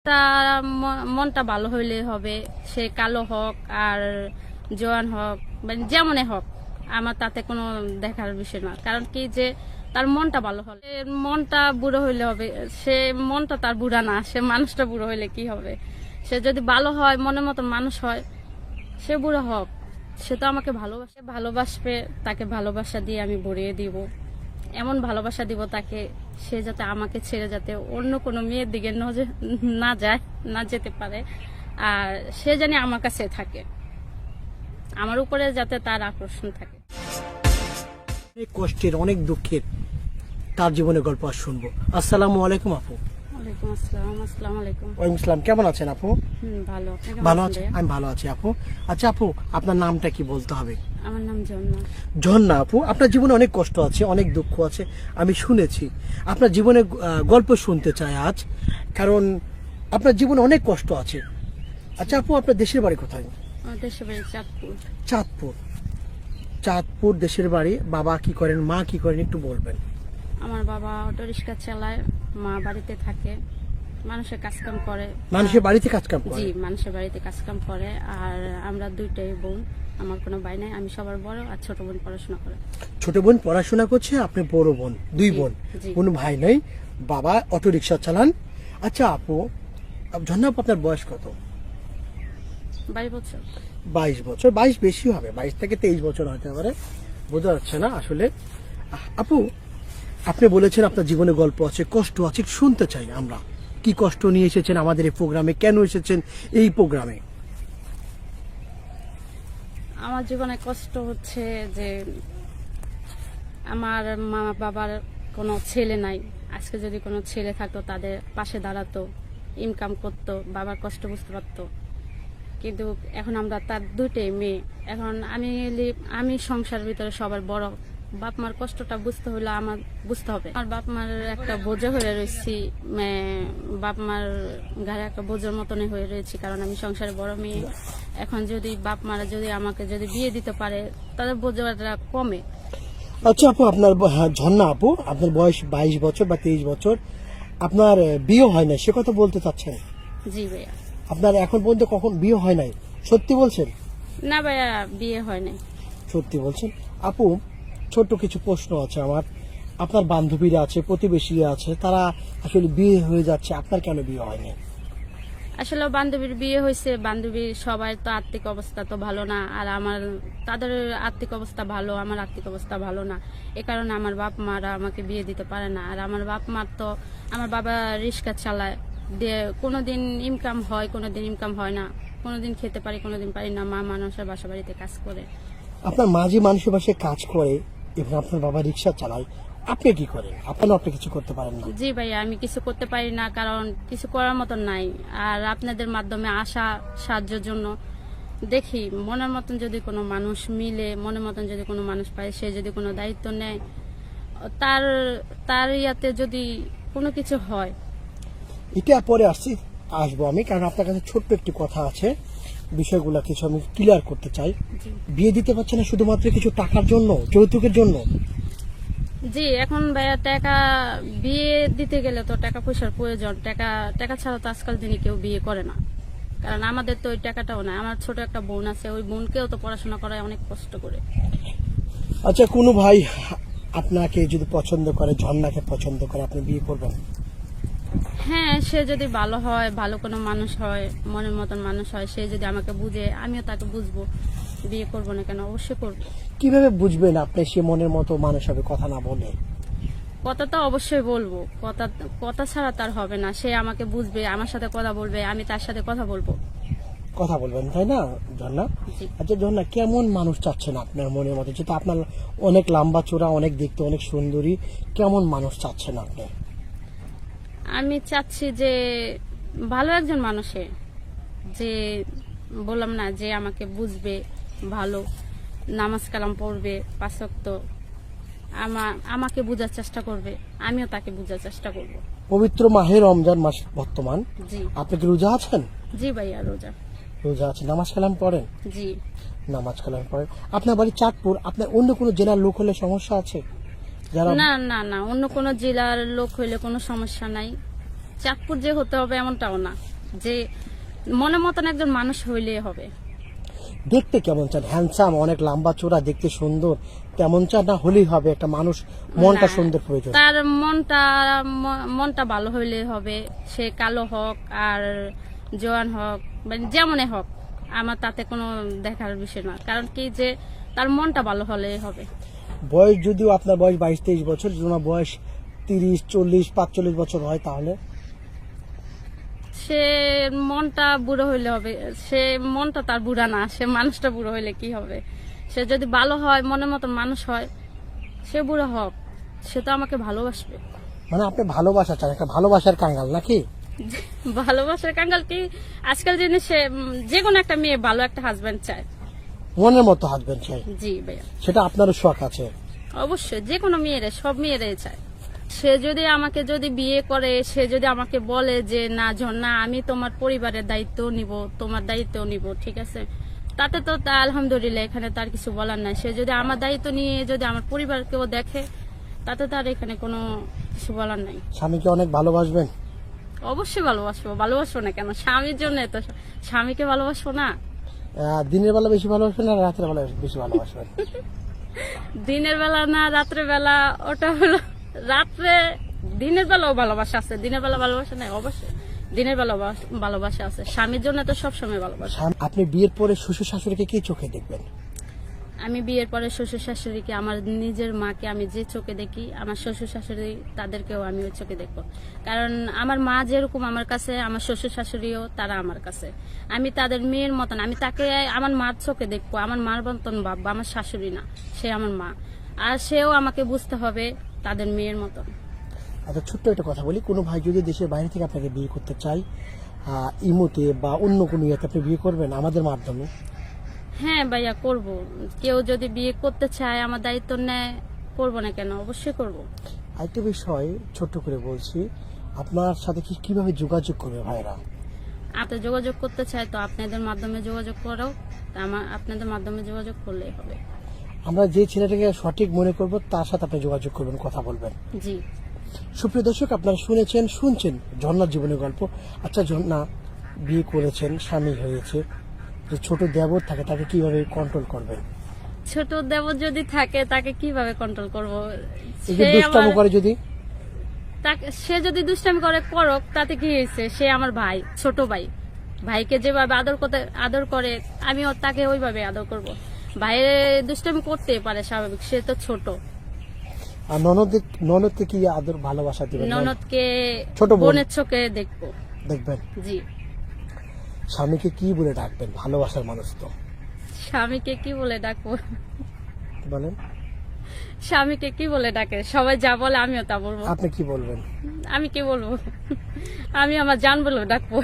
তার মনটা ভালো হইলে হবে, সে কালো হোক আর জোয়ান হোক, মানে যেমনে হোক, আমার তাতে কোনো দেখার বিষয় না। কারণ কি যে তার মনটা ভালো হলে, মনটা বুড়ো হইলে হবে, সে মনটা তার বুড়া না, সে মানুষটা বুড়ো হইলে কি হবে। সে যদি ভালো হয়, মনের মতন মানুষ হয়, সে বুড়ো হোক, সে তো আমাকে ভালোবাসবে, তাকে ভালোবাসা দিয়ে আমি ভরিয়ে দিব। এমন ভালোবাসা দিব তাকে, সে যাতে আমাকে ছেড়ে যাতে অন্য কোনো মেয়ের দিকে না যেতে পারে, আর সে জানি আমার কাছে থাকে, আমার উপরে যাতে তার আকর্ষণ থাকে। অনেক কষ্টের, অনেক দুঃখের তার জীবনের গল্প আজ শুনবো। আসসালামু আলাইকুম আপু। ওয়ালাইকুম আসসালাম। আসসালামু আলাইকুম। ওয়ালাইকুম আসসালাম। কেমন আছেন আপু? ভালো। আপনি কেমন ভালো আছেন আছি, ভাইয়া? আমি ভালো আছি আপু। আচ্ছা আপু, আপনার নামটা কি বলতে হবে? আমার নাম ঝর্ণা। ঝর্ণা আপু, আপনার জীবনে অনেক কষ্ট আছে, অনেক দুঃখ আছে, আমি শুনেছি। আপনার জীবনের গল্প শুনতে চাই আজ, কারণ আপনার জীবনে অনেক কষ্ট আছে। আচ্ছা আপু, আপনার দেশের বাড়ি কোথায়? আমার দেশের বাড়ি চাঁদপুর। চাঁদপুর। চাঁদপুর দেশের বাড়ি। বাবা কি করেন, মা কি করেন, একটু বলবেন? আমার বাবা অটো রিক্সা চালায়, মা বাড়িতে থাকে, মানুষের কাজকাম করে। মানুষের বাড়িতে কাজ কাম করে? জি, মানুষের বাড়িতে কাজকাম করে। আর আমরা দুইটাই বোন, আমার কোনো ভাই নাই, আমি সবার বড়, আর ছোট বোন পড়াশোনা করে। ছোট বোন পড়াশোনা করছে, আপনি বড় বোন, দুই জি, বোন, জি। কোনো ভাই নেই, বাবা অটো রিক্সা চালান। আচ্ছা আপু, ঝর্ণা আপু, আপনার বয়স কত? 22 বছর। 22 বছর। 22 বেশি হবে, 22 থেকে 23 বছর হতে পারে, বোঝা যাচ্ছে না আসলে। আপু, আপনি বলেছেন আপনার জীবনে গল্প আছে, কষ্ট আছে, শুনতে চাই আমরা। কি কষ্ট নিয়ে এসেছেন আমাদের এই প্রোগ্রামে, কেন এসেছেন এই প্রোগ্রামে? আমার জীবনে কষ্ট হচ্ছে যে আমার মা বাবার কোনো ছেলে নাই। আজকে যদি কোনো ছেলে থাকতো, তাদের পাশে দাঁড়াতো, ইনকাম করতো, বাবার কষ্ট বুঝতে পারতো। কিন্তু এখন আমরা তার দুইটাই মেয়ে। এখন আমি সংসারের ভিতরে সবার বড়, বাপ মার কষ্টটা বুঝতে হলে আমার বুঝতে হবে। আমার বাপ মার একটা বোঝা হয়ে রয়েছি, বাপ মার ঘাড়ে একটা বোঝার মতনই হয়ে রয়েছি, কারণ আমি সংসারে বড় মেয়ে। এখন যদি বাপ মারা যদি আমাকে যদি বিয়ে দিতে পারে, তাদের বোঝাটা কমে। আচ্ছা আপু, আপনার ঝর্ণা আপু, আপনার বয়স 22 বছর বা 23 বছর, আপনার বিয়ে হয় না, সে কথা বলতে চাচ্ছেন? জি ভাইয়া। আপনার এখন পর্যন্ত কখন বিয়ে হয় নাই? সত্যি বলছেন? না ভাইয়া, বিয়ে হয় নাই। সত্যি বলছেন? আপু, ছোট্ট কিছু প্রশ্ন আছে আমার। আপনার বান্ধবীরা আছে, প্রতিবেশীরা আছে, তারা আসলে বিয়ে হয়ে যাচ্ছে, আপনার কেন বিয়ে হয়নি? আসলে বান্ধবীর বিয়ে হয়েছে, বান্ধবীর সবাই তো আর্থিক অবস্থা তো ভালো না, আর তাদের আর্থিক অবস্থা ভালো, আমার আর্থিক অবস্থা ভালো না। এ কারণে আমার বাপ মারা আমাকে বিয়ে দিতে পারে না। আর আমার বাপ মার তো, আমার বাবা রিক্সা চালায়, দিয়ে কোনোদিন ইনকাম হয়, কোনোদিন ইনকাম হয় না, কোনোদিন খেতে পারি, কোনোদিন পারি না। মা মানুষের বাসা বাড়িতে কাজ করে। আপনার মাঝি মানুষের বাসায় কাজ করে এবং আপনার বাবা রিক্সা চালায়, আপনি কি করেন? আপনি কিছু করতে পারেন না? জি ভাইয়া, আমি কিছু করতে পারি না, কারণ কিছু করার মতন নাই। আর আপনাদের মাধ্যমে আসা সাহায্যের জন্য দেখি, মনের মতন যদি কোনো মানুষ মিলে, মনের মতন যদি কোনো মানুষ পায়, সে যদি কোনো দায়িত্ব নেয়, তার তার ইয়াতে যদি কোনো কিছু হয়। এটা পরে আসবো আমি, কারণ আপনার কাছে ছোট্ট একটি কথা আছে, বিষয়গুলো কিছু আমি ক্লিয়ার করতে চাই। জি। বিয়ে দিতে পারছে না শুধুমাত্র কিছু টাকার জন্য, যৌতুকের জন্য? জি, এখন ভাইয়া টাকা, বিয়ে দিতে গেলে তো টাকা পয়সার প্রয়োজন। টাকা ছাড়া তো আজকাল দিনে কেউ বিয়ে করে না, কারণ আমাদের তো ওই টাকাটাও নাই। আমার ছোট একটা বোন আছে, ওই বোনকেও তো পড়াশোনা করায় অনেক কষ্ট করে। আচ্ছা, কোনো ভাই আপনাকে যদি পছন্দ করে, ঝর্ণাকে পছন্দ করে, আপনি বিয়ে করবেন? হ্যাঁ, সে যদি ভালো হয়, ভালো কোনো মানুষ হয়, মনের মতন মানুষ হয়, সে যদি আমাকে বুঝে, আমিও তাকে বুঝবো, বিয়ে করবো না কেন, অবশ্যই করবো। কিভাবে বুঝবেন আপনি সে মনের মতো মানুষ হবে, কথা না বলে? কথা তো অবশ্যই বলবো, কথা ছাড়া তার হবে না। সে আমাকে বুঝবে, আমার সাথে কথা বলবে, আমি তার সাথে কথা বলবো। কথা বলবেন, তাই না ঝর্ণা? জি। আচ্ছা ঝর্ণা, কেমন মানুষ চাচ্ছেন আপনার মনের মতো? যেহেতু আপনার অনেক লম্বা চূড়া, অনেক দেখতে অনেক সুন্দরী, কেমন মানুষ চাচ্ছেন আপনি? আমি চাচ্ছি যে ভালো একজন মানুষে, যে বললাম না, যে আমাকে বুঝবে, ভালো নামাজ কালাম পড়বে, 5 ওয়াক্ত আমাকে বোঝার চেষ্টা করবে, আমিও তাকে বোঝার চেষ্টা করব। পবিত্র মাহে রমজান মাস বর্তমান, জি। আপনি কি রোজা আছেন? জি ভাইয়া, রোজা। রোজা আছেন, নামাজ কালাম পড়েন? জি। নামাজ কালাম পড়েন। আপনার বাড়ি চাঁদপুর, আপনার অন্য কোনো জেলার লোক হলে সমস্যা আছে? যারা না না না, অন্য কোনো জেলার লোক হইলে কোনো সমস্যা নাই। চাঁদপুর যে হতে হবে এমনটাও না। যে মনের মতন একজন মানুষ হইলে হবে। দেখতে কেমন চান? হ্যান্ডসাম, অনেক লম্বা চোরা, দেখতে সুন্দর, তেমন চান না হলেই হবে? একটা মানুষ মনটা না, সুন্দর প্রয়োজন। তার মনটা ভালো হইলে হবে। সে কালো হোক আর জোয়ান হোক, মানে যেমনই হোক, আমার তাতে কোনো দেখার বিষয় না। কারণ কি যে তার মনটা ভালো হলে হবে। বয়স যদিও আপনার বয়স 22-23 বছর, যদি ওনার বয়স 30, 40, 45 বছর হয় তাহলে সে মনটা বুড়ো হইলে হবে। সে মনটা তার বুড়া না, সে মানুষটা বুড়ো হইলে কি হবে? সে যদি ভালো হয়, মনের মতন মানুষ হয়, সে বুড়ো হোক, সে তো আমাকে ভালোবাসবে। মানে আপনি ভালোবাসা চান, একটা ভালোবাসার কাঙ্গাল নাকি? ভালোবাসার কাঙ্গাল কি আজকাল জিনিসে যে কোনো একটা মেয়ে ভালো একটা হাজবেন্ড চায়। মনের মতো হাজবেন্ড চাই, জি ভাইয়া, সেটা আপনারও শখ আছে? অবশ্যই যে কোনো মেয়েরে, সব মেয়েরাই চায়। সে যদি আমাকে যদি বিয়ে করে, সে যদি আমাকে বলে যে না ঝর্ণা, আমি তোমার পরিবারের দায়িত্ব নিব, তোমার দায়িত্ব নিব, ঠিক আছে, তাতে তো আলহামদুলিল্লাহ, এখানে তার কিছু বলার নাই। সে যদি আমার দায়িত্ব নিয়ে যদি আমার পরিবারকেও দেখে, তাতে তার এখানে কোনো কিছু বলার নাই। স্বামীকে অনেক ভালোবাসবেন? অবশ্যই ভালোবাসবো, ভালোবাসবো না কেন? স্বামীর জন্য তো, স্বামীকে ভালোবাসবো না? দিনের বেলা বেশি ভালোবাসবেন না রাতের বেলা বেশি ভালোবাসবেন? দিনের বেলা না রাত্রে বেলা, ওটা হলো রাত্রে। দিনের বেলাও ভালোবাসা আছে, দিনের বেলা ভালোবাসা নাই, অবশ্যই দিনের বেলা ভালোবাসা আছে। স্বামীর জন্য তো সবসময় ভালোবাসা। আপনি বিয়ের পরে শ্বশুর শাশুড়িকে কি চোখে দেখবেন? আমি বিয়ের পরে শ্বশুর শাশুড়িকে, আমার নিজের মাকে আমি যে চোখে দেখি, আমার শ্বশুর শাশুড়ি তাদেরকেও আমি ওই চোখে দেখবো। কারণ আমার মা যেরকম আমার কাছে, আমার শ্বশুর শাশুড়িও তারা আমার কাছে। আমি তাদের মেয়ের মতন, আমি তাকে আমার মার চোখে দেখবো, আমার মার মতন ভাববো। আমার শাশুড়ি না, সে আমার মা, আর সেও আমাকে বুঝতে হবে তাদের মেয়ের মতন। আচ্ছা, ছোট্ট একটা কথা বলি, কোনো ভাই যদি দেশের বাইরে থেকে আপনাকে বিয়ে করতে চায়, ইমোতে বা অন্য কোনো ইয়েতে, আপনি বিয়ে করবেন আমাদের মাধ্যমে? হ্যাঁ ভাইয়া, করব। কেউ যদি বিয়ে করতে চায়, আমার দায়িত্ব নেয়, করবো না কেন? অবশ্যই করব। আরেকটা বিষয় ছোট্ট করে বলছি, আপনার সাথে কিভাবে যোগাযোগ করবে ভাইরা? আপনি যোগাযোগ করতে চাই তো আপনাদের মাধ্যমে যোগাযোগ করো, আপনাদের মাধ্যমে যোগাযোগ করলেই হবে। আমরা যে ছেলেটাকে সঠিক মনে করব তার সাথে আপনি যোগাযোগ করবেন, কথা বলবেন। জি। সুপ্রিয় দর্শক, আপনারা শুনছেন ঝর্ণার জীবনের গল্প। আচ্ছা ঝর্ণা, বিয়ে করেছেন, স্বামী হয়েছে, যে ছোট দেবর থাকে তাকে কিভাবে কন্ট্রোল করবেন? ছোট দেবর যদি থাকে, তাকে কিভাবে কন্ট্রোল করব? এই যে দুষ্টামি করে যদি, সে যদি দুষ্টামি করে, করুক, তাতে কি হয়েছে? সে আমার ভাই, ছোট ভাই। ভাইকে যেভাবে আদর করে, আমিও তাকে ওইভাবে আদর করব। ভাইয়ের দুষ্টামি করতে পারে, স্বাভাবিক, সে তো ছোট। আর ননদকে কি আদর ভালোবাসা দিবেন? ননদকে ছোট বোনের চোখে দেখবো। দেখবেন। জি। স্বামীকে কি বলে ডাকবেন? ভালোবাসার মানুষ তো। স্বামীকে কি বলে ডাকবো? বলেন। স্বামীকে কি বলে ডাকে? সবাই যা বলে আমিও তা বলবো। আপনি কি বলবেন? আমি কি বলবো? আমি আমার জান বলে ডাকবো।